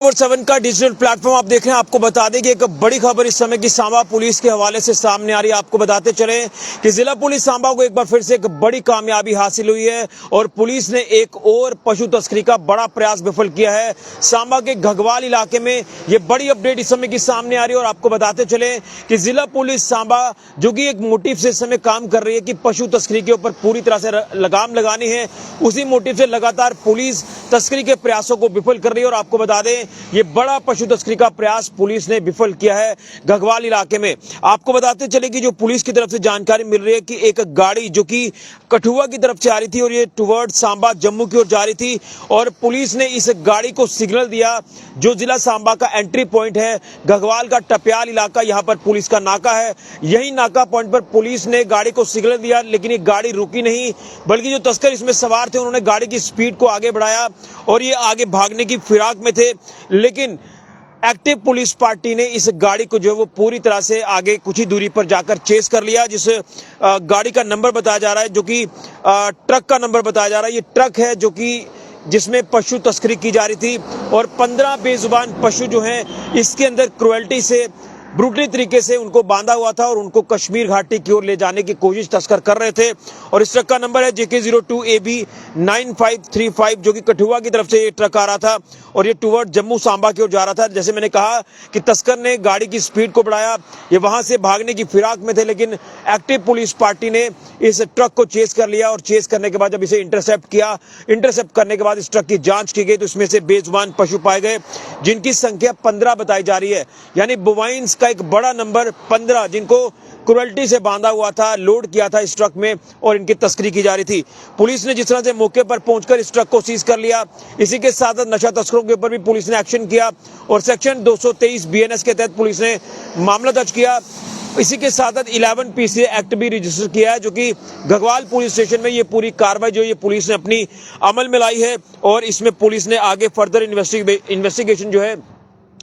7 का digital platform आप देख रहे हैं। आपको बता दें कि एक बड़ी खबर इस समय की सांबा पुलिस के हवाले से सामने आ रही है। आपको बताते चले कि जिला पुलिस सांबा को एक बार फिर से एक बड़ी कामयाबी हासिल हुई है और पुलिस ने एक और पशु तस्करी का बड़ा प्रयास विफल किया है। सांबा के घगवाल इलाके में ये बड़ी अपडेट इस समय की सामने आ रही है और आपको बताते चले कि जिला पुलिस सांबा जो कि एक मोटिव से इस समय काम कर रही है कि पशु तस्करी के ऊपर पूरी तरह से लगाम लगानी है, उसी मोटिव से लगातार पुलिस तस्करी के प्रयासों को विफल कर रही है। और आपको बता दें ये बड़ा पशु तस्करी का प्रयास पुलिस ने विफल किया है घगवाल इलाके में। आपको बताते चले कि जो पुलिस की तरफ से जानकारी मिल रही है कि एक गाड़ी जो कि कठुआ की तरफ से आ रही थी और ये टुवर्ड सांबा जम्मू की ओर जा रही थी और पुलिस ने इस गाड़ी को सिग्नल दिया। जो जिला सांबा का एंट्री पॉइंट है घगवाल का टप्याल इलाका, यहाँ पर पुलिस का नाका है। यही नाका पॉइंट पर पुलिस ने गाड़ी को सिग्नल दिया, लेकिन ये गाड़ी रुकी नहीं, बल्कि जो तस्कर इसमें सवार थे उन्होंने गाड़ी की स्पीड को आगे बढ़ाया और ये आगे भागने की फिराक में थे। लेकिन एक्टिव पुलिस पार्टी ने इस गाड़ी को जो है वो पूरी तरह से आगे कुछ ही दूरी पर जाकर चेस कर लिया। जिस गाड़ी का नंबर बताया जा रहा है, जो कि ट्रक का नंबर बताया जा रहा है, ये ट्रक है जो कि जिसमें पशु तस्करी की जा रही थी और 15 बेजुबान पशु जो हैं इसके अंदर क्रुएल्टी से ब्रूटली तरीके से उनको बांधा हुआ था और उनको कश्मीर घाटी की ओर ले जाने की कोशिश तस्कर कर रहे थे। और इस ट्रक का नंबर है JK02AB 9535, जो कि कठुआ की तरफ से ये ट्रक आ रहा था और ये टुवर्ड जम्मू सांबा की ओर जा रहा था। जैसे मैंने कहा कि तस्कर ने गाड़ी की स्पीड को बढ़ाया, ये वहां से भागने की फिराक में थे, लेकिन एक्टिव पुलिस पार्टी ने इस ट्रक को चेस कर लिया और चेस करने के बाद जब इसे इंटरसेप्ट किया, इंटरसेप्ट करने के बाद इस ट्रक की जांच की गई तो इसमें से बेजुबान पशु पाए गए जिनकी संख्या 15 बताई जा रही है। यानी बोवाइंस का एक बड़ा नंबर 15 जिनको क्रुएल्टी से बांधा हुआ था, लोड किया था इस ट्रक में और इनकी तस्करी की जा रही थी। पुलिस ने जिस तरह से मौके पर पहुंचकर इस ट्रक को सीज कर लिया, इसी के साथ नशा तस्करों के ऊपर भी पुलिस ने एक्शन किया और सेक्शन 223 BNS के तहत पुलिस ने मामला दर्ज किया। इसी के साथ 11 PCA एक्ट भी रजिस्टर किया है, जो कि घगवाल पुलिस स्टेशन में ये पूरी कार्रवाई जो ये पुलिस ने अपनी अमल में लाई है और इसमें पुलिस ने आगे फर्दर इन्वेस्टिगेशन जो है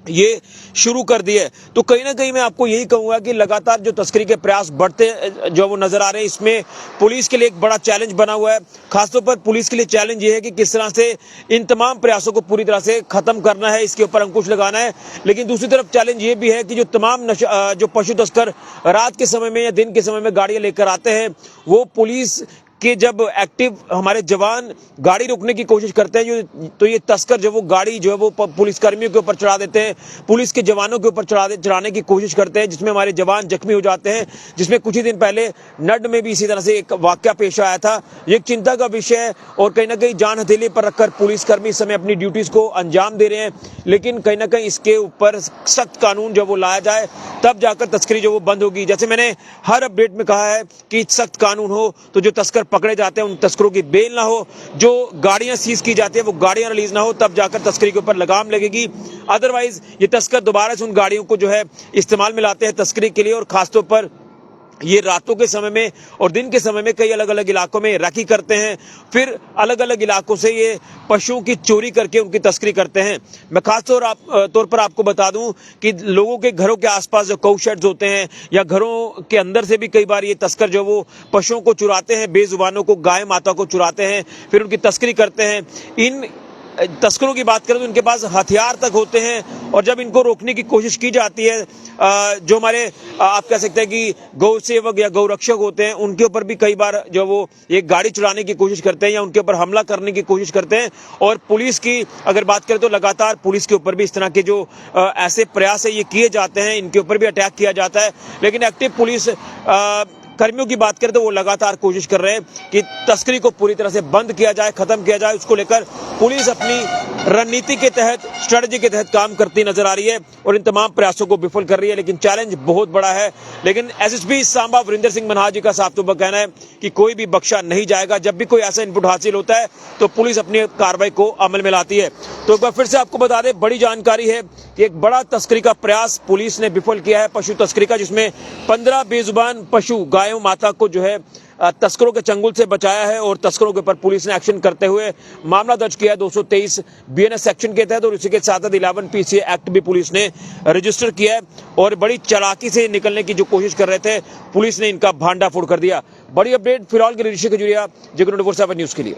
ये शुरू कर दी है। तो कहीं ना कहीं मैं आपको यही कहूंगा कि लगातार जो तस्करी के प्रयास बढ़ते जो वो नजर आ रहे हैं, इसमें पुलिस के लिए एक बड़ा चैलेंज बना हुआ है। खासतौर पर पुलिस के लिए चैलेंज ये है कि किस तरह से इन तमाम प्रयासों को पूरी तरह से खत्म करना है, इसके ऊपर अंकुश लगाना है। लेकिन दूसरी तरफ चैलेंज ये भी है कि जो तमाम जो पशु तस्कर रात के समय में या दिन के समय में गाड़ियां लेकर आते हैं, वो पुलिस कि जब एक्टिव हमारे जवान गाड़ी रोकने की कोशिश करते हैं तो ये तस्कर जो वो गाड़ी जो है वो पुलिस कर्मियों के ऊपर चढ़ा देते हैं, पुलिस के जवानों के ऊपर चढ़ाने की कोशिश करते हैं, जिसमें हमारे जवान जख्मी हो जाते हैं। जिसमें कुछ ही दिन पहले नड में भी इसी तरह से एक वाकया पेश आया था। ये एक चिंता का विषय है और कहीं ना कहीं जान हथेली पर रखकर पुलिसकर्मी इस समय अपनी ड्यूटीज को अंजाम दे रहे हैं। लेकिन कहीं ना कहीं इसके ऊपर सख्त कानून जो वो लाया जाए, तब जाकर तस्करी जो वो बंद होगी। जैसे मैंने हर अपडेट में कहा है कि सख्त कानून हो तो जो तस्कर पकड़े जाते हैं उन तस्करों की बेल ना हो, जो गाड़ियां सीज की जाती है वो गाड़ियां रिलीज ना हो, तब जाकर तस्करी के ऊपर लगाम लगेगी। अदरवाइज ये तस्कर दोबारा से उन गाड़ियों को जो है इस्तेमाल में लाते हैं तस्करी के लिए और खासतौर पर ये रातों के समय में और दिन के समय में कई अलग अलग इलाकों में राखी करते हैं, फिर अलग अलग इलाकों से ये पशुओं की चोरी करके उनकी तस्करी करते हैं। मैं खास तौर पर आपको बता दूं कि लोगों के घरों के आसपास जो काऊ शेड्स होते हैं या घरों के अंदर से भी कई बार ये तस्कर जो वो पशुओं को चुराते हैं, बेजुबानों को, गाय माता को चुराते हैं, फिर उनकी तस्करी करते हैं। इन तस्करों की बात करें तो इनके पास हथियार तक होते हैं और जब इनको रोकने की कोशिश की जाती है, जो हमारे आप कह सकते हैं कि गौ सेवक या गौ रक्षक होते हैं, उनके ऊपर भी कई बार जो वो एक गाड़ी चुराने की कोशिश करते हैं या उनके ऊपर हमला करने की कोशिश करते हैं। और पुलिस की अगर बात करें तो लगातार पुलिस के ऊपर भी इस तरह के जो ऐसे प्रयास है ये किए जाते हैं, इनके ऊपर भी अटैक किया जाता है। लेकिन एक्टिव पुलिस कर्मियों की बात करें तो वो लगातार कोशिश कर रहे हैं कि तस्करी को पूरी तरह से बंद किया जाए, खत्म किया जाए। उसको लेकर पुलिस अपनी रणनीति के तहत, स्ट्रेटजी के तहत काम करती नजर आ रही है और इन तमाम प्रयासों को विफल कर रही है। लेकिन चैलेंज बहुत बड़ा है। लेकिन SSP सांबा वरिंदर सिंह मनहास जी का साफ तौर पर कहना है कि कोई भी बख्शा नहीं जाएगा। जब भी कोई ऐसा इनपुट हासिल होता है तो पुलिस अपनी कार्रवाई को अमल में लाती है। तो एक बार फिर से आपको बता दें, बड़ी जानकारी है कि एक बड़ा तस्करी का प्रयास पुलिस ने विफल किया है, पशु तस्करी का, जिसमें 15 बेजुबान पशु गायों माता को जो है तस्करों के चंगुल से बचाया है और तस्करों के ऊपर पुलिस ने एक्शन करते हुए मामला दर्ज किया है 223 BNS सेक्शन के तहत और इसी के साथ 11 PCA एक्ट भी पुलिस ने रजिस्टर किया है। और बड़ी चालाकी से निकलने की जो कोशिश कर रहे थे, पुलिस ने इनका भांडाफोड़ कर दिया। बड़ी अपडेट फिलहाल के लिए ऋषि खजुरिया, JK24/7 न्यूज के लिए।